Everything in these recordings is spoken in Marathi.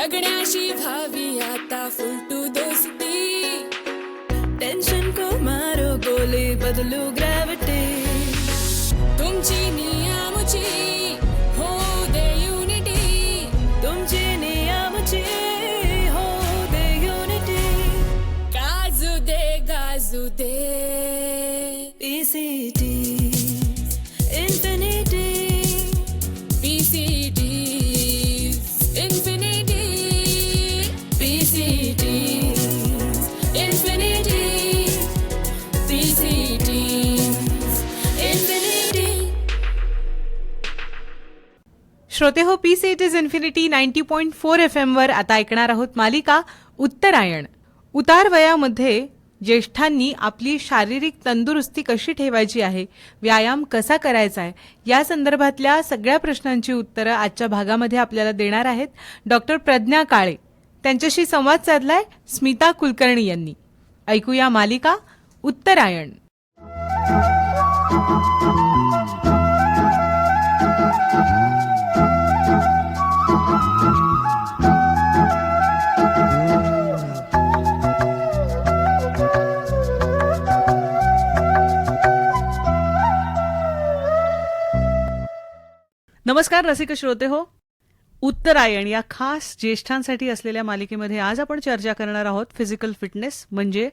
जगण्याशी व्हावी आता फुलटू दोस्ती, टेंशन को मारो गोले बदलू ग्रॅव्हिटी, तुमची नियमची हो दे युनिटी, तुमची नियमची हो दे युनिटी, गाजू दे PCT Infinity, PCT Infinity, PCT Infinity, PCT Infinity. श्रोते हो, PCT इज इन्फिनिटी 90.4 FM वर आता ऐकणार आहोत मालिका उत्तरायण. उतार वयामध्ये ज्येष्ठांनी आपली शारीरिक तंदुरुस्ती कशी ठेवायची आहे, व्यायाम कसा करायचा आहे, या संदर्भातल्या सगळ्या प्रश्नांची उत्तरं आजच्या भागामध्ये आपल्याला देणार आहेत डॉक्टर प्रज्ञा काळे. त्यांच्याशी संवाद साधलाय स्मिता कुलकर्णी यांनी. ऐकूया मालिका उत्तरायण. नमस्कार रसिक श्रोते हो, उत्तरायण या खास ज्येष्ठांसाठी असलेल्या मालिकेमध्ये आज आपण चर्चा करणार आहोत फिजिकल फिटनेस म्हणजे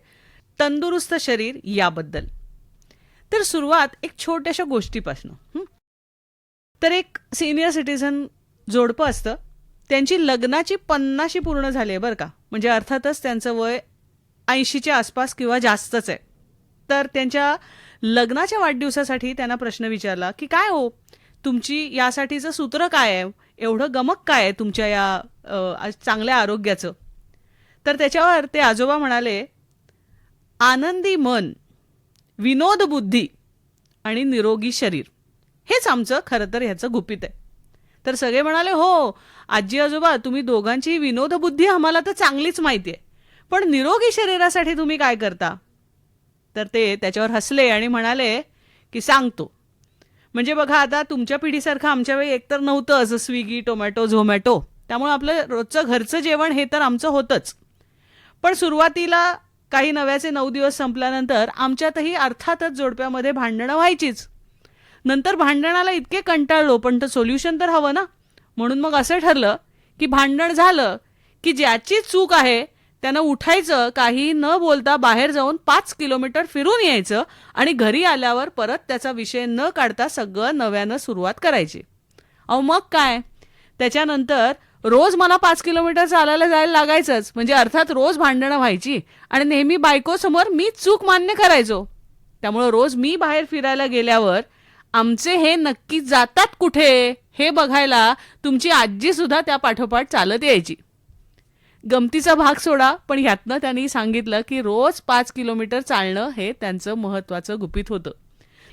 तंदुरुस्त शरीर याबद्दल. तर सुरुवात एक छोट्याशा गोष्टीपासून. तर एक सिनियर सिटीझन जोडपं असतं, त्यांची लग्नाची 50 पूर्ण झाली आहे बरं का, म्हणजे अर्थातच त्यांचं वय 80च्या आसपास किंवा जास्तच आहे. तर त्यांच्या लग्नाच्या वाढदिवसासाठी त्यांना प्रश्न विचारला की काय हो तुमची यासाठीचं सूत्र काय आहे, एवढं गमक काय आहे तुमच्या या चांगल्या आरोग्याचं. तर त्याच्यावर ते आजोबा म्हणाले, आनंदी मन, विनोद बुद्धी आणि निरोगी शरीर हेच आमचं खरं तर ह्याचं गुपित आहे. तर सगळे म्हणाले, हो आजी आजोबा तुम्ही दोघांची विनोद बुद्धी आम्हाला तर चांगलीच माहिती आहे, पण निरोगी शरीरासाठी तुम्ही काय करता. तर ते त्याच्यावर हसले आणि म्हणाले की सांगतो. म्हणजे बघा आता तुमच्या पिढीसारखं आमच्या वेळी एकतर नव्हतं असं स्विगी टोमॅटो झोमॅटो, त्यामुळे आपलं रोजचं घरचं जेवण हे तर आमचं होतंच. पण सुरुवातीला काही नव्याचे 9 दिवस संपल्यानंतर आमच्यातही अर्थातच जोडप्यामध्ये भांडणं व्हायचीच. नंतर भांडणाला इतके कंटाळलो, पण तर सोल्युशन तर हवं ना, म्हणून मग असं ठरलं की भांडण झालं की ज्याची चूक आहे त्यानं उठायचं, काही न बोलता बाहेर जाऊन 5 किलोमीटर फिरून यायचं आणि घरी आल्यावर परत त्याचा विषय न काढता सगळं नव्यानं सुरुवात करायची. अहो मग काय, त्याच्यानंतर रोज मला 5 किलोमीटर चालायला जायला लागायचंच, म्हणजे अर्थात रोज भांडणं व्हायची आणि नेहमी बायकोसमोर मीच चूक मान्य करायचो. त्यामुळं रोज मी बाहेर फिरायला गेल्यावर आमचे हे नक्की जातात कुठे हे बघायला तुमची आजी सुद्धा त्या पाठोपाठ चालत यायची. गमतीचा भाग सोडा, पण ह्यातनं त्यांनी सांगितलं की रोज 5 किलोमीटर चालणं हे त्यांचं महत्त्वाचं गुपित होतं.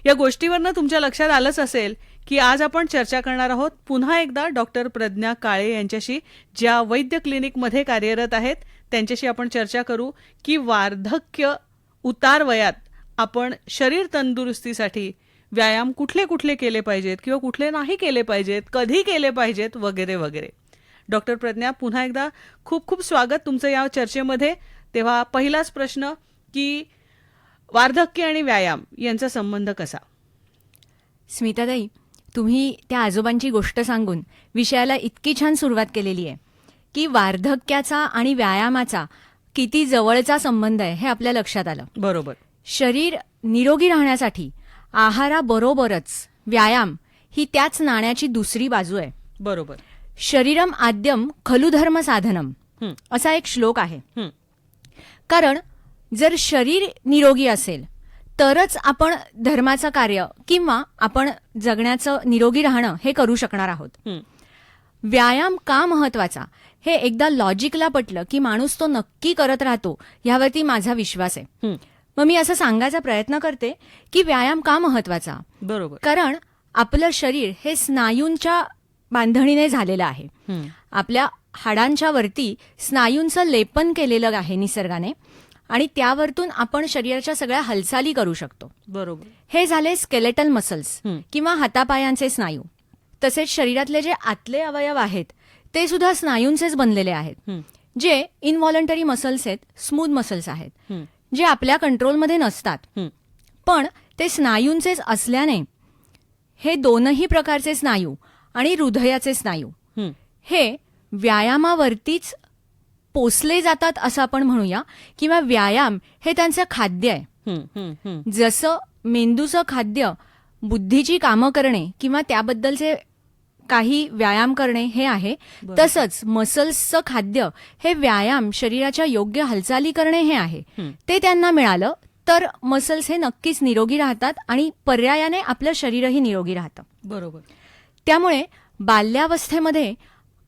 या गोष्टीवरनं तुमच्या लक्षात आलंच असेल की आज आपण चर्चा करणार आहोत पुन्हा एकदा डॉक्टर प्रज्ञा काळे यांच्याशी, ज्या वैद्य क्लिनिकमध्ये कार्यरत आहेत. त्यांच्याशी आपण चर्चा करू की वार्धक्य उतार वयात आपण शरीर तंदुरुस्तीसाठी व्यायाम कुठले कुठले केले पाहिजेत किंवा कुठले नाही केले पाहिजेत, कधी केले पाहिजेत वगैरे वगैरे. डॉक्टर प्रज्ञा, पुन्हा एकदा खूप खूप स्वागत तुमचं या चर्चेमध्ये. तेव्हा पहिलाच प्रश्न की वार्धक्य आणि व्यायाम यांचा संबंध कसा. स्मिताताई, तुम्ही त्या आजोबांची गोष्ट सांगून विषयाला इतकी छान सुरुवात केलेली आहे की वार्धक्याचा आणि व्यायामाचा किती जवळचा संबंध आहे हे आपल्या लक्षात आलं. बरोबर. शरीर निरोगी राहण्यासाठी आहाराबरोबरच व्यायाम ही त्याच नाण्याची दुसरी बाजू आहे. बरोबर. शरीरम आद्यम खलु धर्म साधनम असा एक श्लोक आहे. कारण जर शरीर निरोगी असेल तरच आपण धर्माचं कार्य किंवा आपण जगण्याचं निरोगी राहणं हे करू शकणार आहोत. व्यायाम का महत्वाचा हे एकदा लॉजिकला पटलं की माणूस तो नक्की करत राहतो, यावरती माझा विश्वास आहे. मग मी असं सांगायचा प्रयत्न करते की व्यायाम का महत्वाचा. बरोबर. कारण आपलं शरीर हे स्नायूंच्या बांधणीने झालेलं आहे. आपल्या हाडांच्या वरती स्नायूंचं लेपन केलेलं आहे निसर्गाने आणि त्यावरतून आपण शरीराच्या सगळ्या हालचाली करू शकतो. बरोबर. हे झाले स्केलेटल मसल्स किंवा हातापायांचे स्नायू. तसेच शरीरातले जे आतले अवयव आहेत ते सुद्धा स्नायूंचेच बनलेले आहेत, हं, जे इनव्हॉलंटरी मसल्स आहेत, स्मूथ मसल्स आहेत, हं, जे आपल्या कंट्रोलमध्ये नसतात. हं. पण ते स्नायूंचेच असल्याने हे दोनही प्रकारचे स्नायू आणि हृदयाचे स्नायू हं. हे व्यायामावरतीच पोसले जातात असं आपण म्हणूया, किंवा व्यायाम हे त्यांचं खाद्य आहे. हं, हं, हं. जसं मेंदूचं खाद्य बुद्धीची कामं करणे किंवा त्याबद्दलचे काही व्यायाम करणे हे आहे, बरोबर. तसंच मसल्सचं खाद्य हे व्यायाम, शरीराच्या योग्य हालचाली करणे हे आहे. हं. ते त्यांना मिळालं तर मसल्स हे नक्कीच निरोगी राहतात आणि पर्यायाने आपलं शरीरही निरोगी राहतं. बरोबर. त्यामुळे बाल्यावस्थेमध्ये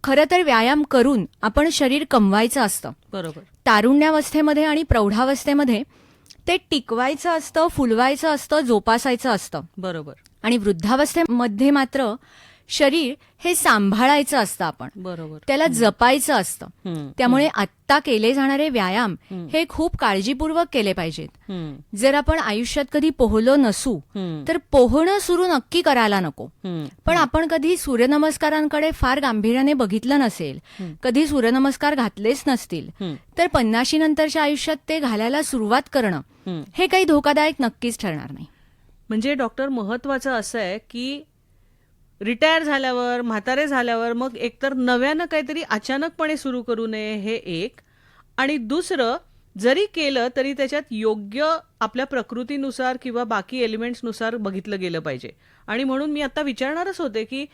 खरं तर व्यायाम करून आपण शरीर कमवायचं असतं. बरोबर. तारुण्यावस्थेमध्ये आणि प्रौढावस्थेमध्ये ते टिकवायचं असतं, फुलवायचं असतं, जोपासायचं असतं. बरोबर. आणि वृद्धावस्थेमध्ये मात्र शरीर हे सांभाळायचं असतं, आपण बरोबर. त्याला जपायचं असतं. हं, त्यामुळे आत्ता केले जाणारे व्यायाम हं. हे खूप काळजीपूर्वक केले पाहिजेत. हं, जर आपण आयुष्यात कधी पोहलो नसू हं, तर पोहणं सुरू नक्की करायला नको. हं. पण आपण कधी सूर्यनमस्कारांकडे फार गांभीर्याने बघितलं नसेल, हं. कधी सूर्यनमस्कार घातलेच नसतील, हं, तर 50 नंतरच्या आयुष्यात ते घालायला सुरुवात करणं हं. हे काही धोकादायक नक्कीच ठरणार नाही. म्हणजे डॉक्टर, महत्वाचं असं आहे की रिटायर झाल्यावर, म्हातारे झाल्यावर मग एकतर नव्यानं काहीतरी अचानकपणे सुरू करू नये, हे एक. आणि दुसरं, जरी केलं तरी त्याच्यात योग्य आपल्या प्रकृतीनुसार किंवा बाकी एलिमेंट्सनुसार बघितलं गेलं पाहिजे. आणि म्हणून मी आता विचारणारच होते की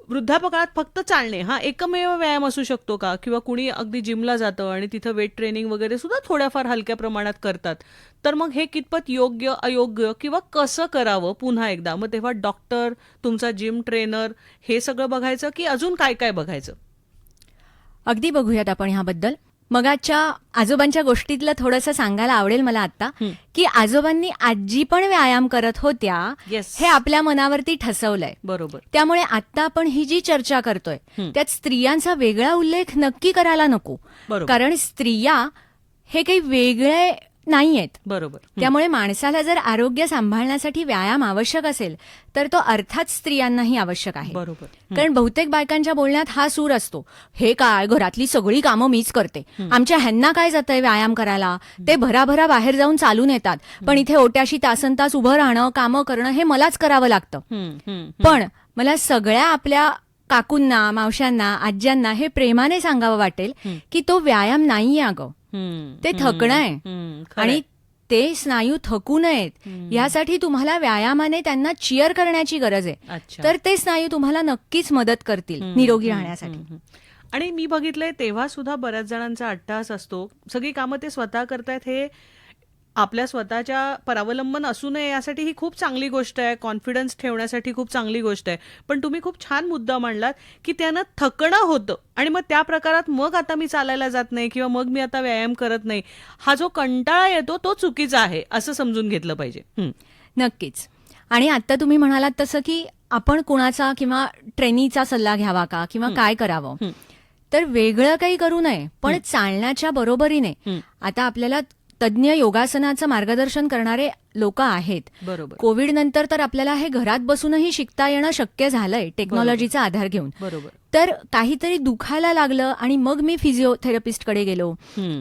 वृद्धापकाळात फक्त चालणे हा एकमेव व्यायाम असू शकतो का? किंवा कुणी अगदी जिमला जातं आणि तिथं वेट ट्रेनिंग वगैरे सुद्धा थोड्याफार हलक्या प्रमाणात करतात, तर मग हे कितपत योग्य, अयोग्य किंवा कसं करावं? पुन्हा एकदा मग तेव्हा डॉक्टर, तुमचा जिम ट्रेनर हे सगळं बघायचं की अजून काय काय बघायचं? अगदी बघूयात आपण ह्याबद्दल. मगाच्या आजोबांच्या गोष्टीतलं थोडंसं सांगायला आवडेल मला आता, की आजोबांनी आजी पण व्यायाम करत होत्या Yes. हे आपल्या मनावरती ठसवलंय. बरोबर. त्यामुळे आता आपण ही जी चर्चा करतोय त्यात स्त्रियांचा वेगळा उल्लेख नक्की करायला नको. बरोबर. कारण स्त्रिया हे काही वेगळे नाहीयेत. बरोबर. त्यामुळे माणसाला जर आरोग्य सांभाळण्यासाठी व्यायाम आवश्यक असेल तर तो अर्थात स्त्रियांनाही आवश्यक आहे. बरोबर. कारण बहुतेक बायकांच्या बोलण्यात हा सूर असतो, हे काय घरातली सगळी कामं मीच करते, आमच्या ह्यांना काय जातंय व्यायाम करायला, ते भराभरा बाहेर जाऊन चालून येतात, पण इथे ओट्याशी तासनतास उभं राहणं, कामं करणं हे मलाच करावं लागतं. हं, हं, पण मला सगळ्या आपल्या काकूंना, मावशांना, आज्यांना हे प्रेमाने सांगावं वाटेल की तो व्यायाम नाहीये अगं, हं, ते थकणं आहे. हं, खरंय. आणि ते स्नायू थकू नयेत यासाठी तुम्हाला व्यायामाने त्यांना चिअर करण्याची गरज आहे. अच्छा. तर ते स्नायू तुम्हाला नक्कीच मदत करतील निरोगी राहण्यासाठी. हं, हं. आणि मी बघितलंय तेव्हा सुद्धा बऱ्याच जणांचा अट्टहास असतो, सगळी कामं ते स्वतः करतायत, हे आपल्या स्वतःच्या परावलंबन असू नये यासाठी ही खूप चांगली गोष्ट आहे, कॉन्फिडन्स ठेवण्यासाठी खूप चांगली गोष्ट आहे. पण तुम्ही खूप छान मुद्दा मांडलात की त्यानं थकणं होतं आणि मग त्या प्रकारात मग आता मी चालायला जात नाही किंवा मग मी आता व्यायाम करत नाही, हा जो कंटाळा येतो तो चुकीचा आहे असं समजून घेतलं पाहिजे. हं. नक्कीच. आणि आता तुम्ही म्हणालात तसं की आपण कुणाचा किंवा ट्रेनीचा सल्ला घ्यावा का किंवा काय करावं, तर वेगळं काही करू नये, पण चालण्याच्या बरोबरीने आता आपल्याला तज्ज्ञ योगासनाचं मार्गदर्शन करणारे लोक आहेत. बरोबर. कोविड नंतर तर आपल्याला हे घरात बसूनही शिकता येणं शक्य झालंय टेक्नॉलॉजीचा आधार घेऊन. बरोबर. तर काहीतरी दुखायला लागलं आणि मग मी फिजिओथेरपिस्टकडे गेलो,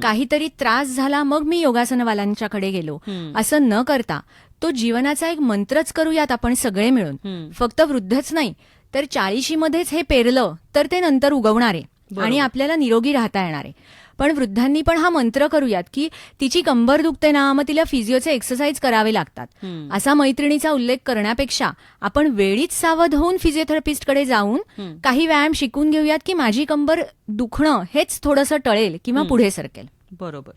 काहीतरी त्रास झाला मग मी योगासनवाल्यांच्याकडे गेलो, असं न करता तो जीवनाचा एक मंत्रच करूयात आपण सगळे मिळून. फक्त वृद्धच नाही तर 40शीमध्येच हे पेरलं तर ते नंतर उगवणार आहे आणि आपल्याला निरोगी राहता येणार आहे. पण वृद्धांनी पण हा मंत्र करूयात की तिची कंबर दुखते ना, मग तिला फिजिओचे एक्सरसाइज करावे लागतात, असा मैत्रिणीचा उल्लेख करण्यापेक्षा आपण वेळीच सावध होऊन फिजिओथेरपिस्टकडे जाऊन काही व्यायाम शिकून घेऊयात की माझी कंबर दुखणं हेच थोडंसं टळेल किंवा पुढे सरकेल. बरोबर.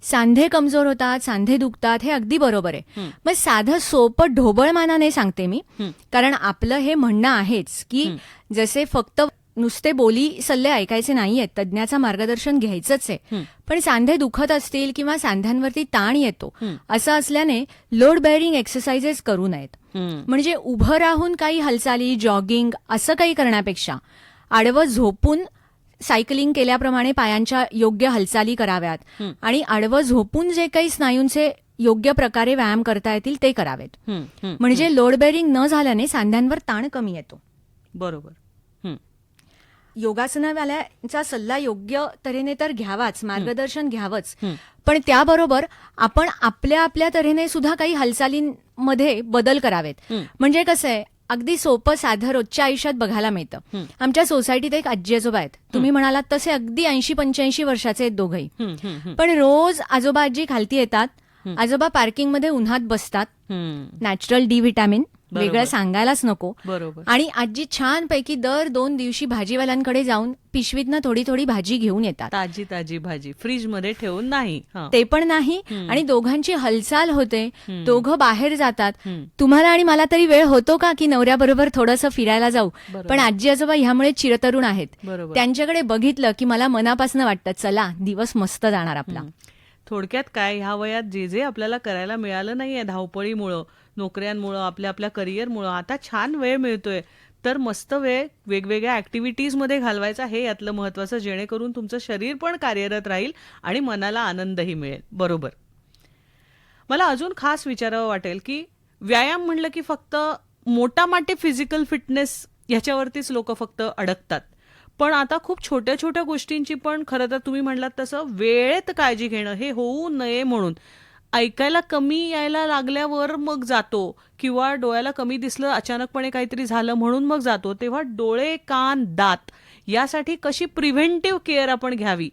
सांधे कमजोर होतात, सांधे दुखतात, हे अगदी बरोबर आहे. मग साधं सोपं ढोबळमानाने सांगते मी, कारण आपलं हे म्हणणं आहेच की जसे फक्त नुसते बोली सल्ले ऐकायचे नाहीयेत, तज्ज्ञाचं मार्गदर्शन घ्यायचंच आहे. पण सांधे दुखत असतील किंवा सांध्यांवरती ताण येतो असं असल्याने लोड बेअरिंग एक्सरसाइजेस करू नयेत. म्हणजे उभं राहून काही हालचाली, जॉगिंग असं काही करण्यापेक्षा आडवं झोपून सायकलिंग केल्याप्रमाणे पायांच्या योग्य हालचाली कराव्यात आणि आडवं झोपून जे काही स्नायूंचे योग्य प्रकारे व्यायाम करता येतील ते करावेत. म्हणजे लोड बेअरिंग न झाल्याने सांध्यांवर ताण कमी येतो. बरोबर. योगासनावाल्यांचा सल्ला योग्य तऱ्हेने तर घ्यावाच, मार्गदर्शन घ्यावंच, पण त्याबरोबर आपण आपल्या आपल्या तऱ्हेने सुद्धा काही हालचालींमध्ये बदल करावेत. म्हणजे कसं आहे, अगदी सोपं साधं रोजच्या आयुष्यात बघायला मिळतं. आमच्या सोसायटीत एक आजी आजोबा आहेत, तुम्ही म्हणालात तसे अगदी 80-85 वर्षाचे आहेत दोघंही. पण रोज आजोबा आजी खालती येतात, आजोबा पार्किंगमध्ये उन्हात बसतात, नॅचरल डी व्हिटॅमिन वेगळं सांगायलाच नको. बरोबर. आणि आजी छानपैकी दर 2 दिवशी भाजीवाल्यांकडे जाऊन पिशवीतनं थोडी थोडी भाजी घेऊन येतात. ताजी ताजी भाजी फ्रीज मध्ये ठेवून नाही. ते पण नाही, आणि दोघांची हालचाल होते, दोघं बाहेर जातात. तुम्हाला आणि मला तरी वेळ होतो का की नवऱ्याबरोबर थोडंसं फिरायला जाऊ? पण आजी आजोबा ह्यामुळे चिरतरुण आहेत. बरोबर. त्यांच्याकडे बघितलं की मला मनापासून वाटतं चला दिवस मस्त जाणार आपला. थोडक्यात काय, ह्या वयात जे जे आपल्याला करायला मिळालं नाहीये धावपळीमुळं, नोकऱ्यांमुळं, आपल्या आपल्या करिअरमुळं, आता छान वेळ मिळतोय, तर मस्त वेळ वेगवेगळ्या ॲक्टिव्हिटीजमध्ये घालवायचा, हे यातलं महत्त्वाचं, जेणेकरून तुमचं शरीर पण कार्यरत राहील आणि मनाला आनंदही मिळेल. बरोबर. मला अजून खास विचारावं वाटेल की व्यायाम म्हणलं की फक्त मोठामाटे फिजिकल फिटनेस ह्याच्यावरतीच लोक फक्त अडकतात, पण आता खूप छोट्या छोट्या गोष्टींची पण खरं तर तुम्ही म्हणलात तसं वेळेत काळजी घेणं, हे होऊ नये म्हणून. ऐकायला कमी यायला लागल्यावर मग जातो, किंवा डोळ्याला कमी दिसलं, अचानकपणे काहीतरी झालं म्हणून मग जातो, तेव्हा डोळे, कान, दात यासाठी कशी प्रिव्हेंटिव्ह केअर आपण घ्यावी,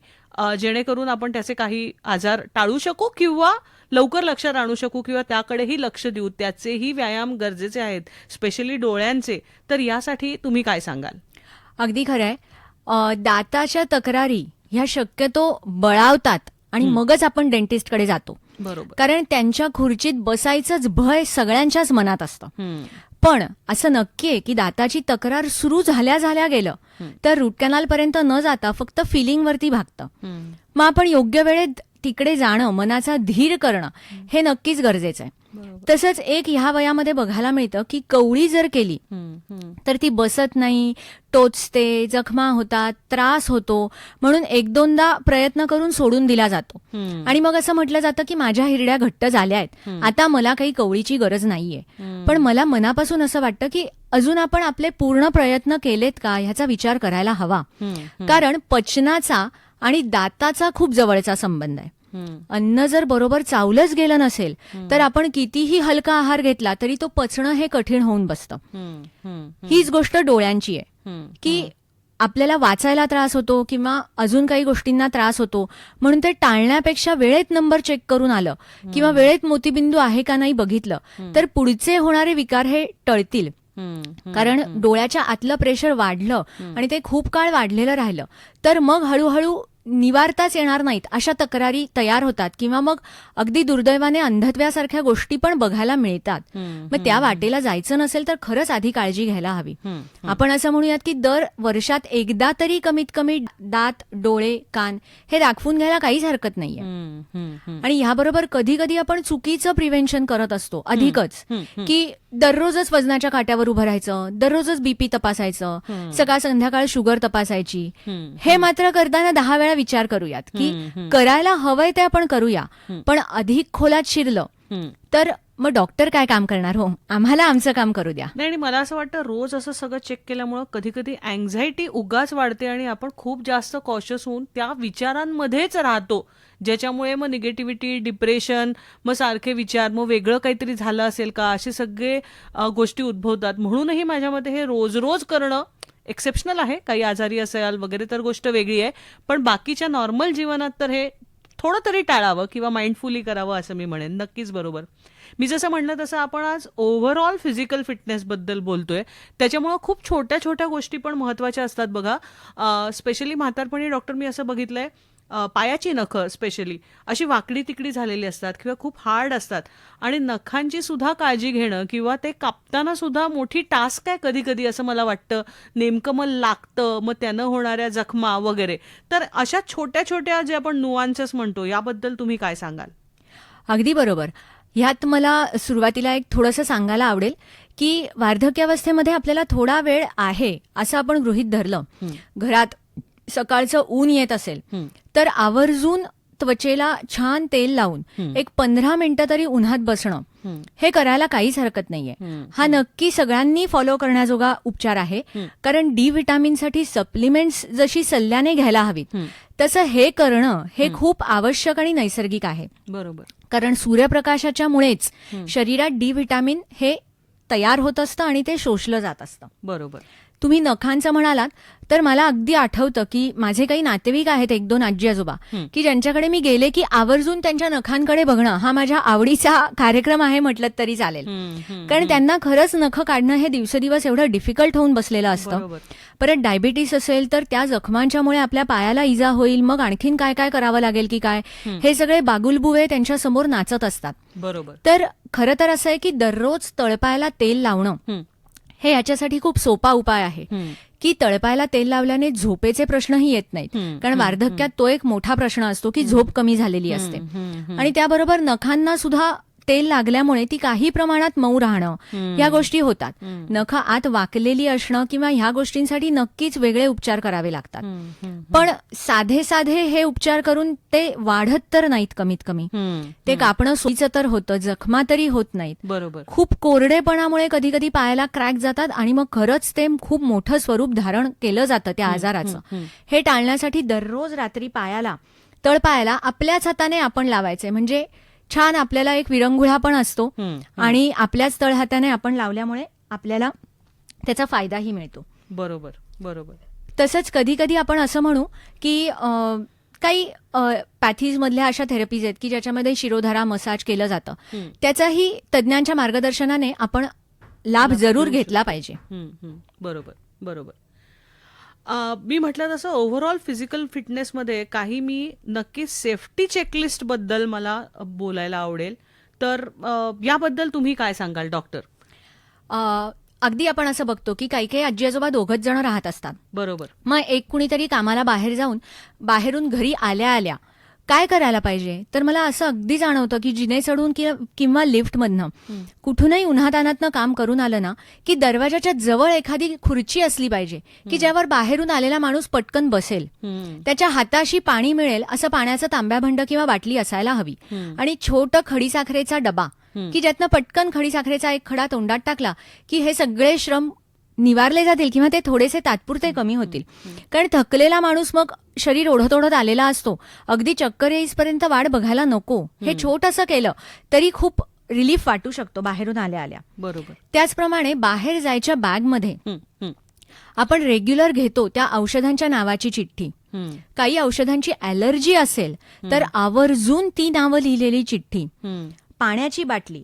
जेणेकरून आपण त्याचे काही आजार टाळू शकू किंवा लवकर लक्षात आणू शकू, किंवा त्याकडेही लक्ष देऊ. त्याचेही व्यायाम गरजेचे आहेत, स्पेशली डोळ्यांचे. तर यासाठी तुम्ही काय सांगाल? अगदी खरंय. दाताच्या तक्रारी ह्या शक्यतो बळावतात आणि मगच आपण डेंटिस्टकडे जातो. बरोबर. कारण त्यांच्या खुर्चीत बसायचंच भय सगळ्यांच्याच मनात असतं. पण असं नक्की आहे की दाताची तक्रार सुरू झाल्या गेलं तर रूट कॅनाल पर्यंत न जाता फक्त फिलिंगवरती भागतं. मग आपण योग्य वेळेत तिकडे जाणं, मनाचा धीर करणं हे नक्कीच गरजेचं आहे. तसंच एक ह्या वयामध्ये बघायला मिळतं की कवळी जर केली तर ती बसत नाही, टोचते, जखमा होतात, त्रास होतो, म्हणून 1-2दा प्रयत्न करून सोडून दिला जातो. आणि मग असं म्हटलं जातं की माझ्या हिरड्या घट्ट झाल्या आहेत, आता मला काही कवळीची गरज नाहीये. पण मला मनापासून असं वाटतं की अजून आपण आपले पूर्ण प्रयत्न केलेत का ह्याचा विचार करायला हवा. कारण पचनाचा आणि दाताचा खूप जवळचा संबंध आहे. अन्न जर बरोबर चावलंच गेलं नसेल तर आपण कितीही हलका आहार घेतला तरी तो पचणं हे कठीण होऊन बसतं. हीच गोष्ट डोळ्यांची आहे की आपल्याला वाचायला त्रास होतो किंवा अजून काही गोष्टींना त्रास होतो, म्हणून ते टाळण्यापेक्षा वेळेत नंबर चेक करून आलं किंवा वेळेत मोतीबिंदू आहे का नाही बघितलं तर पुढचे होणारे विकार हे टळतील. कारण डोळ्याच्या आतलं प्रेशर वाढलं आणि ते खूप काळ वाढलेलं राहिलं तर मग हळूहळू निवारताच येणार नाहीत अशा तक्रारी तयार होतात, किंवा मग अगदी दुर्दैवाने अंधत्वासारख्या गोष्टी पण बघायला मिळतात. मग त्या वाटेला जायचं नसेल तर खरंच आधी काळजी घ्यायला हवी. आपण असं म्हणूयात की दर वर्षात एकदा तरी कमीत कमी दात, डोळे, कान हे दाखवून घ्यायला काहीच हरकत नाहीये. आणि ह्याबरोबर कधी कधी आपण चुकीचं प्रिव्हेन्शन करत असतो अधिकच, की दररोजच वजनाच्या काट्यावर उभं राहायचं, दररोजच बीपी तपासायचं, सकाळ संध्याकाळ शुगर तपासायची. हे मात्र करताना 10 वेळा विचार करूयात की करायला हवंय ते आपण करूया, पण अधिक खोलात शिरलं तर मग डॉक्टर काय काम करणार? हो, आम्हाला आमचं काम करू द्या. नाही, आणि मला असं वाटतं रोज असं सगळं चेक केल्यामुळं कधी कधी अँझायटी उगाच वाढते आणि आपण खूप जास्त कॉशियस होऊन त्या विचारांमध्येच राहतो, ज्याच्यामुळे मग निगेटिव्हिटी, डिप्रेशन, मग सारखे विचार, मग वेगळं काहीतरी झालं असेल का, असे सगळे गोष्टी उद्भवतात. म्हणूनही माझ्या मते हे रोज रोज करणं एक्सेप्शनल आहे. काही आजारी असेल वगैरे तर गोष्ट वेगळी आहे, पण बाकीच्या नॉर्मल जीवनात तर हे थोडं तरी टाळावं किंवा माइंडफुली करावं असं मी म्हणेन. नक्कीच बरोबर. मी जसं म्हणलं तसं आपण आज ओव्हरऑल फिजिकल फिटनेसबद्दल बोलतोय, त्याच्यामुळं खूप छोट्या छोट्या गोष्टी पण महत्त्वाच्या असतात बघा. स्पेशली म्हातारपणी डॉक्टर मी असं बघितलंय, पायाची नखं स्पेशली अशी वाकडी तिकडी झालेली असतात किंवा खूप हार्ड असतात, आणि नखांची सुद्धा काळजी घेणं किंवा ते कापताना सुद्धा मोठी टास्क आहे कधी कधी असं मला वाटतं. नेमकं मग लागतं, मग त्यानं होणाऱ्या जखमा वगैरे. तर अशा छोट्या छोट्या जे आपण नुआन्सेस म्हणतो याबद्दल तुम्ही काय सांगाल? अगदी बरोबर. ह्यात मला सुरुवातीला एक थोडंसं सांगायला आवडेल की वार्धक्यावस्थेमध्ये आपल्याला थोडा वेळ आहे असं आपण गृहीत धरलं, घरात सकाळचं ऊन येत असेल तर आवर्जून त्वचेला छान तेल लावून एक 15 मिनिटं तरी उन्हात बसणं, हे करायला काहीच हरकत नाहीये. हा नक्की सगळ्यांनी फॉलो करण्याजोगा उपचार आहे. कारण डी व्हिटॅमिनसाठी सप्लिमेंट्स जशी सल्ल्याने घ्यायला हवीत, तसं हे करणं हे खूप आवश्यक आणि नैसर्गिक आहे. बरोबर. कारण सूर्यप्रकाशाच्या मुळेच शरीरात डी व्हिटॅमिन हे तयार होत असतं आणि ते शोषलं जात असतं. बरोबर. तुम्ही नखांचं म्हणालात तर मला अगदी आठवतं की माझे काही नातेवाईक आहेत, 1-2 आजी आजोबा, की ज्यांच्याकडे मी गेले की आवर्जून त्यांच्या नखांकडे बघणं हा माझ्या आवडीचा कार्यक्रम आहे म्हटलं तरी चालेल. कारण त्यांना खरंच नखं काढणं हे दिवसेदिवस एवढं डिफिकल्ट होऊन बसलेलं असतं. परत डायबिटीस असेल तर त्या जखमांच्यामुळे आपल्या पायाला इजा होईल, मग आणखीन काय काय करावं लागेल की काय, हे सगळे बागुलबुवे त्यांच्या समोर नाचत असतात. बरोबर. तर खरं तर असं आहे की दररोज तळपायाला तेल लावणं हे याच्यासाठी खूप सोपा उपाय आहे. की तळपायाला तेल लावल्याने झोपेचे प्रश्नही येत नाहीत. कारण वार्धक्यात तो एक मोठा प्रश्न असतो की झोप कमी झालेली असते. आणि त्याबरोबर नखांना सुद्धा तेल लागल्यामुळे ती काही प्रमाणात मऊ राहणं या गोष्टी होतात. नखं आत वाकलेली असणं किंवा ह्या गोष्टींसाठी नक्कीच वेगळे उपचार करावे लागतात. पण साधे साधे हे उपचार करून ते वाढत तर नाहीत. कमीत कमी ते कापणं सोयीचं तर होतं, जखमा तरी होत नाहीत. बरोबर. खूप कोरडेपणामुळे कधी कधी पायाला क्रॅक जातात आणि मग खरंच ते खूप मोठं स्वरूप धारण केलं जातं त्या आजाराचं. हे टाळण्यासाठी दररोज रात्री पायाला, तळपायाला आपल्याच हाताने आपण लावायचे. म्हणजे छान आपल्याला एक विरंगुळा पण असतो आणि आपल्याच तळहाताने आपण लावल्यामुळे आपल्याला त्याचा फायदाही मिळतो. बरोबर. बरोबर. तसंच कधी कधी आपण असं म्हणू की काही पॅथीज मधल्या अशा थेरपीज आहेत की ज्याच्यामध्ये शिरोधारा मसाज केलं जातं. त्याचाही तज्ज्ञांच्या मार्गदर्शनाने आपण लाभ जरूर घेतला पाहिजे. बरोबर. बरोबर. मी म्हटलं तसं ओव्हरऑल फिजिकल फिटनेसमध्ये काही मी नक्की सेफ्टी चेकलिस्ट बद्दल मला बोलायला आवडेल. तर याबद्दल तुम्ही काय सांगाल डॉक्टर? अगदी आपण असं बघतो की काही काही आजी आजोबा दोघच जण राहत असतात. बरोबर. मग एक कुणीतरी कामाला बाहेर जाऊन बाहेरून घरी आल्या आल्या काय करायला पाहिजे, तर मला असं अगदी जाणवतं की जिने चढून किंवा लिफ्टमधनं कुठूनही उन्हातानातनं काम करून आलं ना की दरवाजाच्या जवळ एखादी खुर्ची असली पाहिजे की ज्यावर बाहेरून आलेला माणूस पटकन बसेल. त्याच्या हाताशी पाणी मिळेल असं पाण्याचं तांब्याभंड किंवा बाटली असायला हवी. आणि छोटं खडीसाखरेचा डबा की ज्यातनं पटकन खडीसाखरेचा एक खडा तोंडात टाकला की हे सगळे श्रम निवारले जातील किंवा ते थोडेसे तात्पुरते कमी होतील. कारण थकलेला माणूस मग शरीर ओढत ओढत आलेला असतो, अगदी चक्कर येईपर्यंत वाट बघायला नको. हे छोटंसं केलं तरी खूप रिलीफ वाटू शकतो बाहेरून आल्या आल्या. बरोबर. त्याचप्रमाणे बाहेर जायच्या बॅगमध्ये आपण रेग्युलर घेतो त्या औषधांच्या नावाची चिठ्ठी, काही औषधांची ॲलर्जी असेल तर आवर्जून ती नावं लिहिलेली चिठ्ठी, पाण्याची बाटली,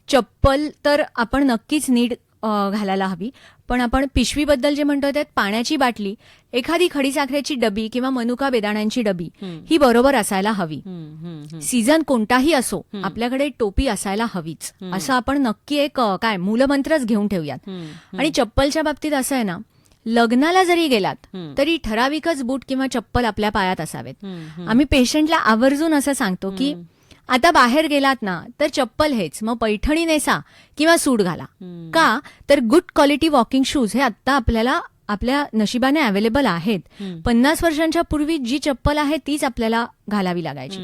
चप्पल तर आपण नक्कीच नीट घालायला हवी. पण आपण पिशवीबद्दल जे म्हणतो त्यात पाण्याची बाटली, एखादी खडीसाखरेची डबी किंवा मनुका बेदाण्यांची डबी ही बरोबर असायला हवी. सीझन कोणताही असो आपल्याकडे टोपी असायला हवीच, असं आपण नक्की एक काय मूलमंत्रच घेऊन ठेवूयात. आणि चप्पलच्या बाबतीत असं आहे ना, लग्नाला जरी गेलात तरी ठराविकच बूट किंवा चप्पल आपल्या पायात असावेत. आम्ही पेशंटला आवर्जून असं सांगतो की आता बाहेर गेलात ना तर चप्पल हेच, मग पैठणी नेसा किंवा सूट घाला. का तर गुड क्वालिटी वॉकिंग शूज हे आता आपल्याला आपल्या नशिबाने अवेलेबल आहेत. 50 वर्षांच्या पूर्वी जी चप्पल आहे तीच आपल्याला घालावी लागायची.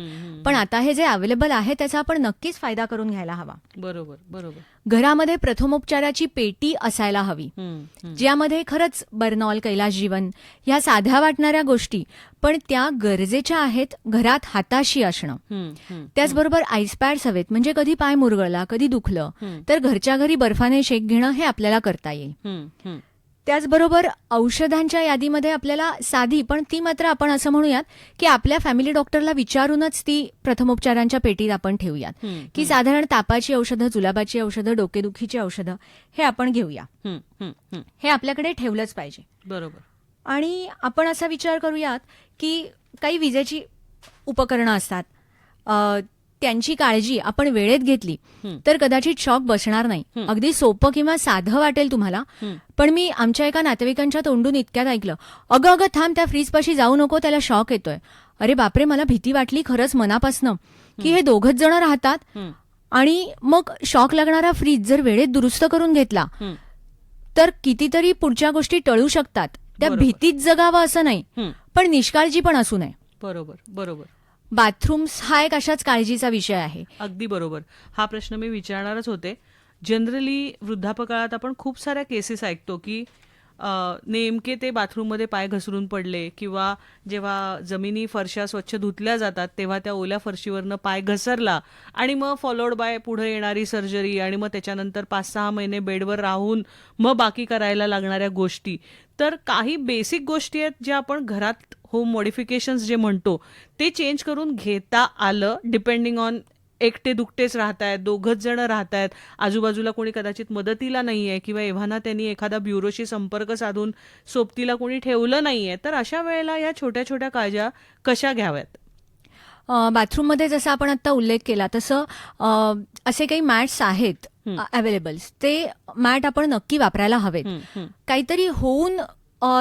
पण आता हे जे अवेलेबल आहे त्याचा आपण नक्कीच फायदा करून घ्यायला हवा. बरोबर. बरोबर. घरामध्ये प्रथमोपचाराची पेटी असायला हवी, ज्यामध्ये खरंच बर्नॉल, कैलासजीवन ह्या साध्या वाटणाऱ्या गोष्टी पण त्या गरजेच्या आहेत घरात हाताशी असणं. त्याचबरोबर आईस पॅड्स हवेत, म्हणजे कधी पाय मुरगळला, कधी दुखलं तर घरच्या घरी बर्फाने शेक घेणं हे आपल्याला करता येईल. त्याचबरोबर औषधांच्या यादीमध्ये आपल्याला साधी, पण ती मात्र आपण असं म्हणूयात की आपल्या फॅमिली डॉक्टरला विचारूनच ती प्रथमोपचारांच्या पेटीत आपण ठेवूयात की साधारण तापाची औषधं, जुलाबाची औषधं, डोकेदुखीची औषधं हे आपण घेऊया. हे आपल्याकडे ठेवलंच पाहिजे. बरोबर. आणि आपण असा विचार करूयात की काही विजेची उपकरणं असतात, त्यांची काळजी आपण वेळेत घेतली तर कदाचित शॉक बसणार नाही. अगदी सोपं किंवा साधं वाटेल तुम्हाला, पण मी आमच्या एका नातेवाईकांच्या तोंडून इतक्यात ऐकलं, अगं थांब, त्या फ्रीजपाशी जाऊ नको, त्याला शॉक येतोय. अरे बापरे, मला भीती वाटली खरंच मनापासनं की हे दोघच जण राहतात आणि मग शॉक लागणारा फ्रीज जर वेळेत दुरुस्त करून घेतला तर कितीतरी पुढच्या गोष्टी टळू शकतात. त्या भीतीत जगावं असं नाही, पण निष्काळजी पण असू नये. बरोबर. बरोबर. बाथरूम्स हा एक अशाच काळजीचा विषय आहे. अगदी बरोबर. हा प्रश्न मी विचारणारच होते. जनरली वृद्धापकाळात आपण खूप साऱ्या केसेस ऐकतो की नेमके ते बाथरूममध्ये पाय घसरून पडले किंवा जेव्हा जमिनी फरशा स्वच्छ धुतल्या जातात तेव्हा त्या ओल्या फरशीवरनं पाय घसरला आणि मग फॉलोड बाय पुढे येणारी सर्जरी आणि मग त्याच्यानंतर 5-6 महिने बेडवर राहून मग बाकी करायला लागणाऱ्या गोष्टी. तर काही बेसिक गोष्टी आहेत ज्या आपण घरात होम मॉडिफिकेशन्स जे म्हणतो ते चेंज करून घेता आलं, डिपेंडिंग ऑन एकटे दुकटेच राहतायत, दोघंच जण राहतायत, आजूबाजूला कोणी कदाचित मदतीला नाहीये किंवा एव्हाना त्यांनी एखादा ब्युरोशी संपर्क साधून सोबतीला कोणी ठेवलं नाहीये, तर अशा वेळेला या छोट्या छोट्या काळज्या कशा घ्याव्यात? बाथरूममध्ये जसं आपण आता उल्लेख केला तसं असे काही मॅट्स आहेत अवेलेबल्स, ते मॅट आपण नक्की वापरायला हवेत. काहीतरी होऊन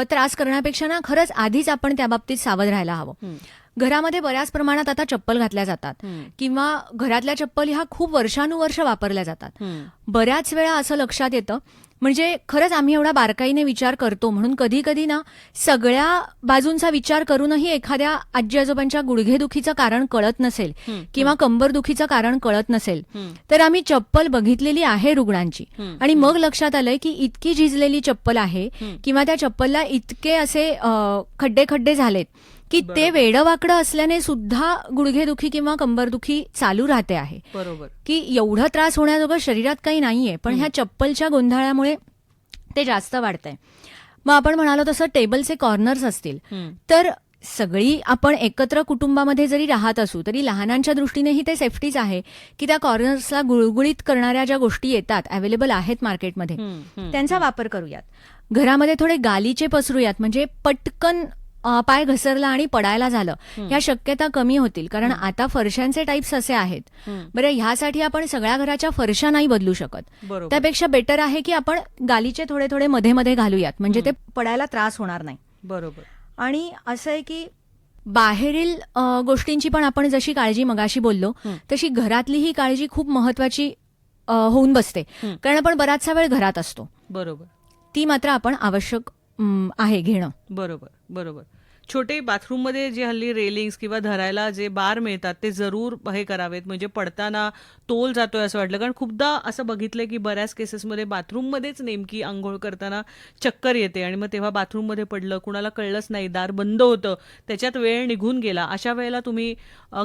त्रास करण्यापेक्षा ना खरंच आधीच आपण त्या बाबतीत सावध राहायला हवं. घरामध्ये बऱ्याच प्रमाणात आता चप्पल घातल्या जातात किंवा घरातल्या चप्पल ह्या खूप वर्षानुवर्ष वापरल्या जातात. बऱ्याच वेळा असं लक्षात येतं, म्हणजे खरंच आम्ही एवढा बारकाईने विचार करतो म्हणून कधी कधी ना सगळ्या बाजूंचा विचार करूनही एखाद्या आजी आजोबांच्या गुडघेदुखीचं कारण कळत नसेल किंवा कंबरदुखीचं कारण कळत नसेल तर आम्ही चप्पल बघितलेली आहे रुग्णांची आणि मग लक्षात आलंय की इतकी झिजलेली चप्पल आहे किंवा त्या चप्पलला इतके असे खड्डे खड्डे झालेत की ते वेडवाकडं असल्याने सुद्धा गुडघेदुखी किंवा कंबरदुखी चालू राहते आहे. बरोबर. की एवढा त्रास होण्याजोगं शरीरात काही नाहीये, पण ह्या चप्पलच्या गोंधळामुळे ते जास्त वाढतंय. मग आपण म्हणालो तसं टेबलचे कॉर्नर्स असतील तर सगळी आपण एकत्र कुटुंबामध्ये जरी राहत असू तरी लहानांच्या दृष्टीनेही ते सेफ्टीच आहे की त्या कॉर्नर्सला गुळगुळीत करणाऱ्या ज्या गोष्टी येतात, अवेलेबल आहेत मार्केटमध्ये, त्यांचा वापर करूयात. घरामध्ये थोडे गालीचे पसरूयात, म्हणजे पटकन पाय घसरला आणि पडायला झालं ह्या शक्यता कमी होतील. कारण आता फरशांचे टाईप्स असे आहेत. बरं, ह्यासाठी आपण सगळ्या घराच्या फरशा नाही बदलू शकत. त्यापेक्षा बेटर आहे की आपण गालीचे थोडे थोडे मध्ये मध्ये घालूयात, म्हणजे ते पडायला त्रास होणार नाही. बरोबर. आणि असं आहे की बाहेरील गोष्टींची पण आपण जशी काळजी मगाशी बोललो तशी घरातलीही काळजी खूप महत्वाची होऊन बसते. कारण आपण बराचसा वेळ घरात असतो. बरोबर. ती मात्र आपण आवश्यक आहे घेणं. बरोबर बरोबर. छोटे बाथरूममध्ये जे हल्ली रेलिंग्स किंवा धरायला जे बार मिळतात ते जरूर हे करावेत, म्हणजे पडताना तोल जातोय असं वाटलं. कारण खूपदा असं बघितलंय की बऱ्याच केसेसमध्ये बाथरूममध्येच नेमकी आंघोळ करताना चक्कर येते आणि मग तेव्हा बाथरूममध्ये पडलं, कुणाला कळलंच नाही, दार बंद होतं, त्याच्यात वेळ निघून गेला. अशा वेळेला तुम्ही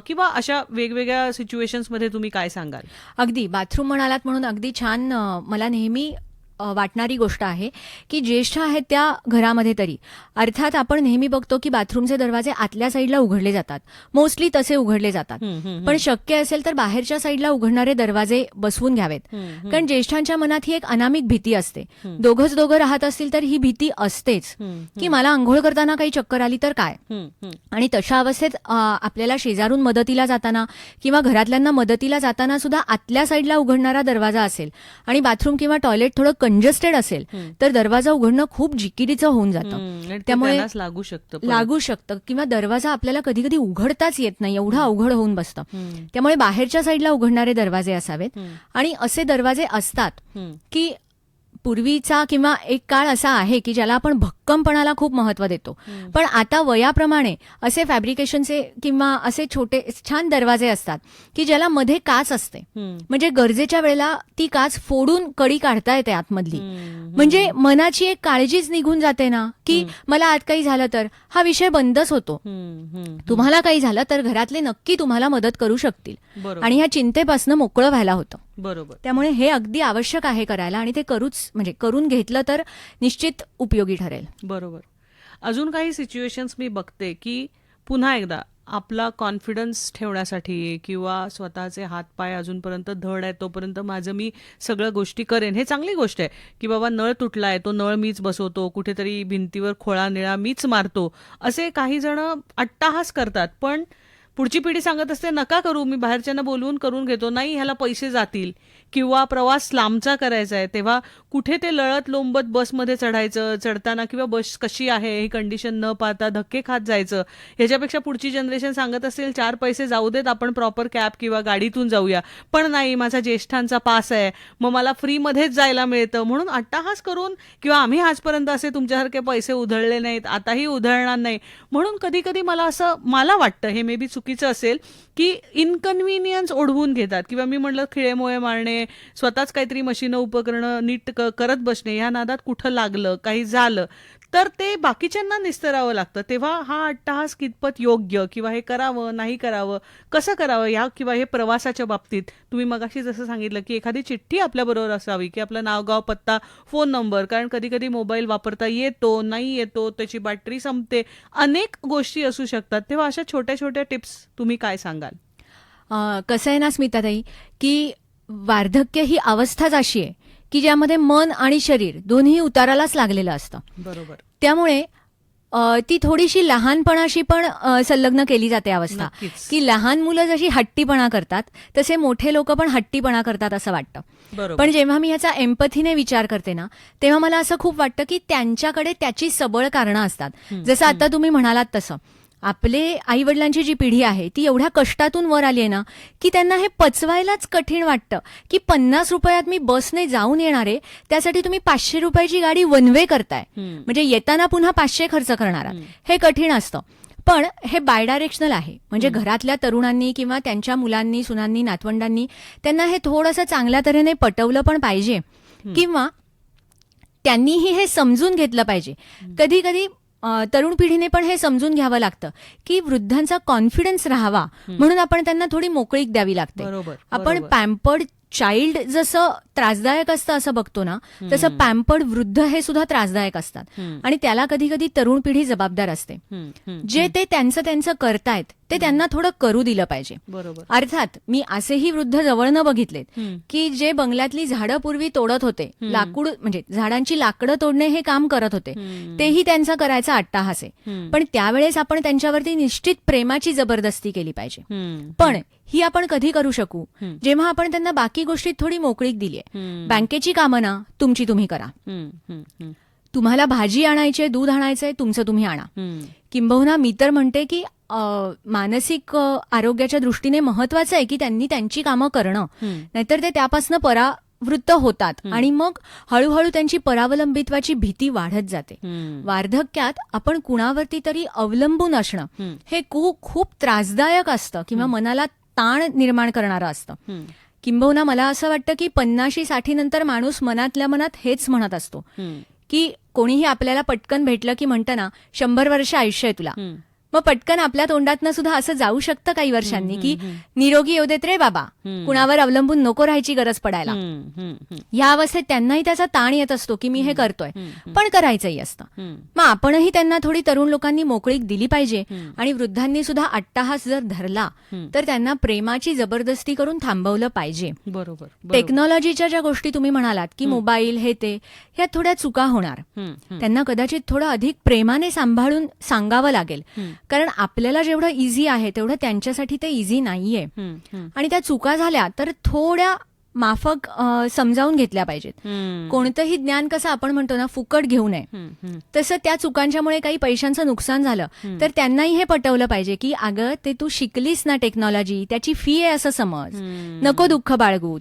किंवा अशा वेगवेगळ्या सिच्युएशन्समध्ये तुम्ही काय सांगाल? अगदी बाथरूम म्हणालात म्हणून अगदी छान मला नेहमी वाटणारी गोष्ट आहे की ज्येष्ठ आहेत त्या घरामध्ये तरी अर्थात आपण नेहमी बघतो की बाथरूमचे दरवाजे आतल्या साईडला उघडले जातात, मोस्टली तसे उघडले जातात. पण शक्य असेल तर बाहेरच्या साईडला उघडणारे दरवाजे बसवून घ्यावेत. कारण ज्येष्ठांच्या मनात ही एक अनामिक भीती असते. दोघं राहत असतील तर ही भीती असतेच की मला आंघोळ करताना काही चक्कर आली तर काय. आणि तशा अवस्थेत आपल्याला शेजारून मदतीला जाताना किंवा घरातल्यांना मदतीला जाताना सुद्धा आतल्या साईडला उघडणारा दरवाजा असेल आणि बाथरूम किंवा टॉयलेट थोडं कंजेस्टेड असेल तर दरवाजा उघडणं खूप जिकिरीचं होऊन जातं. त्यामुळे लागू शकतं किंवा दरवाजा आपल्याला कधी कधी उघडताच येत नाही, एवढं अवघड होऊन बसतं. त्यामुळे बाहेरच्या साईडला उघडणारे दरवाजे असावेत. आणि असे दरवाजे असतात की पूर्वीचा किंवा एक काळ असा आहे की ज्याला आपण भक्कमपणाला खूप महत्व देतो, पण आता वयाप्रमाणे असे फॅब्रिकेशनचे किंवा असे छोटे छान दरवाजे असतात की ज्याला मध्ये काच असते, म्हणजे गरजेच्या वेळेला ती काच फोडून कडी काढता येते आतमधली. म्हणजे मनाची एक काळजीच निघून जाते ना की मला आत काही झालं तर हा विषय बंदच होतो. तुम्हाला काही झालं तर घरातले नक्की तुम्हाला मदत करू शकतील आणि ह्या चिंतेपासून मोकळं व्हायला होतं. बरोबर. त्यामुळे हे अगदी आवश्यक आहे करायला आणि ते म्हणजे करून घेतलं तर निश्चित उपयोगी ठरेल. बरोबर. अजून काही सिच्युएशन्स मी बघते की पुन्हा एकदा आपला कॉन्फिडन्स ठेवण्यासाठी किंवा स्वतःचे हातपाय अजूनपर्यंत धड आहे तोपर्यंत माझं मी सगळ्या गोष्टी करेन, हे चांगली गोष्ट आहे की बाबा नळ तुटलाय तो नळ मीच बसवतो, कुठेतरी भिंतीवर खोळा निळा मीच मारतो, असे काही जण अट्टाहास करतात. पण पुढची पिढी सांगत असते नका करू, मी बाहेरच्यांना बोलवून करून घेतो, नाही ह्याला पैसे जातील किंवा प्रवास लांबचा करायचा आहे तेव्हा कुठे ते लळत लोंबत बसमध्ये चढायचं, चढताना किंवा बस कशी आहे ही कंडिशन न पाहता धक्के खात जायचं. ह्याच्यापेक्षा पुढची जनरेशन सांगत असेल 4 पैसे जाऊ देत, आपण प्रॉपर कॅब किंवा गाडीतून जाऊया, पण नाही माझा ज्येष्ठांचा पास आहे मग मला फ्रीमध्येच जायला मिळतं म्हणून अट्टाहास करून किंवा आम्ही आजपर्यंत असे तुमच्यासारखे पैसे उधळले नाहीत, आताही उधळणार नाही म्हणून कधी कधी मला वाटतं, हे मे बी चुकीचं चुकीचं असेल की इनकन्व्हिनियन्स ओढवून घेतात, किंवा मी म्हटलं खिळेमोळे मारणे, स्वतःच काहीतरी मशीनं उपकरणं नीट करत बसणे, ह्या नादात कुठं लागलं, काही झालं तर ते बाकीच्यांना निस्तरावं लागतं. तेव्हा हा अट्टहास कितपत योग्य, किंवा हे करावं नाही करावं, कसं करावं, या किंवा हे प्रवासाच्या बाबतीत तुम्ही मगाशी जसं सांगितलं की एखादी चिठ्ठी आपल्याबरोबर असावी, की आपलं नाव, गाव, पत्ता, फोन नंबर, कारण कधी कधी मोबाईल वापरता येतो नाही येतो, त्याची बॅटरी संपते, अनेक गोष्टी असू शकतात. तेव्हा अशा छोट्या छोट्या टिप्स तुम्ही काय सांगाल? कसं आहे ना स्मिताताई, की वार्धक्य ही अवस्थाच अशी आहे की ज्यामध्ये मन आणि शरीर दोन्ही उतारालाच लागलेलं असतं. बरोबर. त्यामुळे ती थोडीशी लहानपणाशी पण संलग्न केली जाते अवस्था, नक्कीच. की लहान मुलं जशी हट्टीपणा करतात तसे मोठे लोक पण हट्टीपणा करतात असं वाटतं. बरोबर. पण जेव्हा मी ह्याचा एम्पथीने विचार करते ना, तेव्हा मला असं खूप वाटतं की त्यांच्याकडे त्याची सबळ कारणं असतात. जसं आता तुम्ही म्हणालात तसं आपले आई वडिलांची जी पिढी आहे ती एवढ्या कष्टातून वर आली आहे ना, की त्यांना हे पचवायलाच कठीण वाटतं की 50 रुपयात मी बसने जाऊन येणार आहे, त्यासाठी तुम्ही 500 रुपयाची गाडी वन वे करताय, म्हणजे येताना पुन्हा 500 खर्च करणार आहात. हे कठीण असतं. पण हे बायडायरेक्शनल आहे, म्हणजे घरातल्या तरुणांनी किंवा त्यांच्या मुलांनी, सुनांनी, नातवंडांनी त्यांना हे थोडंसं चांगल्या तऱ्हेने पटवलं पण पाहिजे, किंवा त्यांनीही हे समजून घेतलं पाहिजे. कधी कधी तरुण पिढीने पण हे समजून घ्यावं लागतं की वृद्धांचा कॉन्फिडन्स राहावा म्हणून आपण त्यांना थोडी मोकळीक द्यावी लागते. बरोबर, आपण बरोबर. पॅम्पर्ड चाइल्ड जसं त्रासदायक असतं असं बघतो ना, तसं पॅम्पर्ड वृद्ध हे सुद्धा त्रासदायक असतात. आणि त्याला कधी कधी तरुण पिढी जबाबदार असते. जे ते त्यांचं करतायत ते त्यांना थोडं करू दिलं पाहिजे. बरोबर. अर्थात मी असेही वृद्ध जवळनं बघितलेत की जे बंगल्यातली झाडं पूर्वी तोडत होते, लाकूड म्हणजे झाडांची लाकडं तोडणे हे काम करत होते, तेही त्यांचा करायचा अट्टाहास आहे. पण त्यावेळेस आपण त्यांच्यावरती निश्चित प्रेमाची जबरदस्ती केली पाहिजे. पण ही आपण कधी करू शकू, जेव्हा आपण त्यांना बाकी गोष्टीत थोडी मोकळीक दिलीये. बँकेची कामं ना तुमची तुम्ही करा, तुम्हाला भाजी आणायची, दूध आणायचंय, तुमचं तुम्ही आणा. किंबहुना मी तर म्हणते की मानसिक आरोग्याच्या दृष्टीने महत्वाचं आहे की त्यांनी त्यांची कामं करणं, नाहीतर ते त्यापासून परावृत्त होतात आणि मग हळूहळू त्यांची परावलंबित्वाची भीती वाढत जाते. वार्धक्यात आपण कुणावरती तरी अवलंबून असणं हे खूप त्रासदायक असतं किंवा मनाला ताण निर्माण करणारं असतं. किंबहुना मला असं वाटतं की 50-60 नंतर माणूस मनातल्या मनात हेच म्हणत असतो की कोणीही आपल्याला पटकन भेटलं की म्हणतं ना 100 वर्ष आयुष्य आहे तुला, मग पटकन आपल्या तोंडातनं सुद्धा असं जाऊ शकतं काही वर्षांनी की निरोगी येऊ देत रे बाबा, कुणावर अवलंबून नको राहायची गरज पडायला. या अवस्थेत त्यांनाही त्याचा ताण येत असतो की मी हे करतोय, पण करायचंही असतं. मग आपणही त्यांना थोडी तरुण लोकांनी मोकळीक दिली पाहिजे आणि वृद्धांनी सुद्धा अट्टाहास जर धरला तर त्यांना प्रेमाची जबरदस्ती करून थांबवलं पाहिजे. बरोबर. टेक्नॉलॉजीच्या ज्या गोष्टी तुम्ही म्हणालात की मोबाईल हे ते, ह्या थोड्या चुका होणार. त्यांना कदाचित थोडं अधिक प्रेमाने सांभाळून सांगावं लागेल, कारण आपल्याला जेवढं इझी आहे तेवढं त्यांच्यासाठी ते इझी नाहीये. आणि त्या चुका झाल्या तर थोड्या माफक समजावून घेतल्या पाहिजेत. कोणतंही ज्ञान कसं आपण म्हणतो ना फुकट घेऊ नये, तसं त्या चुकांच्यामुळे काही पैशांचं नुकसान झालं तर त्यांनाही हे पटवलं पाहिजे की अगं ते तू शिकलीस ना टेक्नॉलॉजी, त्याची फी आहे असं समज, नको दुःख बाळगू.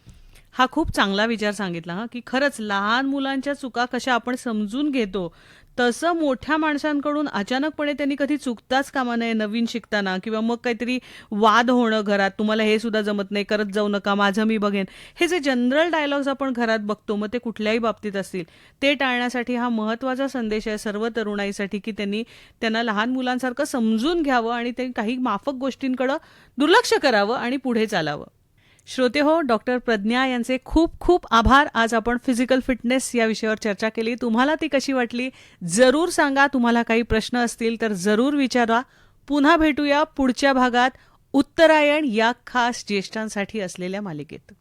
हा खूप चांगला विचार सांगितला हा, की खरंच लहान मुलांच्या चुका कशा आपण समजून घेतो तसं मोठ्या माणसांकडून अचानकपणे त्यांनी कधी चुकताच कामा नये नवीन शिकताना, किंवा मग काहीतरी वाद होणं घरात, तुम्हाला हे सुद्धा जमत नाही, करत जाऊ नका, माझं मी बघेन, हे जे जनरल डायलॉग्स आपण घरात बघतो, मग ते कुठल्याही बाबतीत असतील, ते टाळण्यासाठी हा महत्त्वाचा संदेश आहे सर्व तरुणाईसाठी की त्यांना लहान मुलांसारखं समजून घ्यावं आणि ते काही माफक गोष्टींकडे दुर्लक्ष करावं आणि पुढे चालावं. श्रोते हो, डॉक्टर प्रज्ञा यांचे खूप खूप आभार. आज आपण फिजिकल फिटनेस या विषयावर चर्चा केली. तुम्हाला ती कशी वाटली जरूर सांगा. तुम्हाला काही प्रश्न असतील तर जरूर विचारा. पुन्हा भेटूया पुढच्या भागात उत्तरायण या खास ज्येष्ठांसाठी असलेल्या मालिकेत.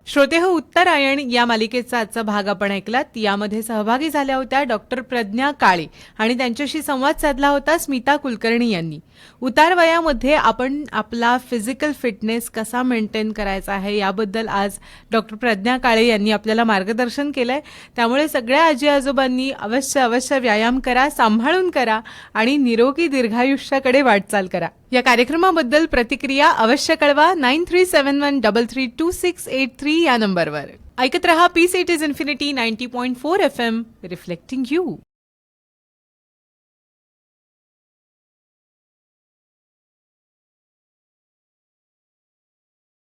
श्रोते हो, उत्तरायण या मालिकेचा आजचा भाग आपण ऐकलात. यामध्ये सहभागी झाल्या होत्या डॉक्टर प्रज्ञा काळे आणि त्यांच्याशी संवाद साधला होता स्मिता कुलकर्णी यांनी. उतार वयामध्ये आपण आपला फिजिकल फिटनेस कसा मेंटेन करायचा आहे याबद्दल आज डॉक्टर प्रज्ञा काळे यांनी आपल्याला मार्गदर्शन केलंय. त्यामुळे सगळ्या आजी आजोबांनी अवश्य व्यायाम करा, सांभाळून करा आणि निरोगी दीर्घायुष्याकडे वाटचाल करा. या कार्यक्रमाबद्दल प्रतिक्रिया अवश्य कळवा 9371332683 या नंबरवर. ऐकत रहा peace it is infinity 90.4 FM reflecting you.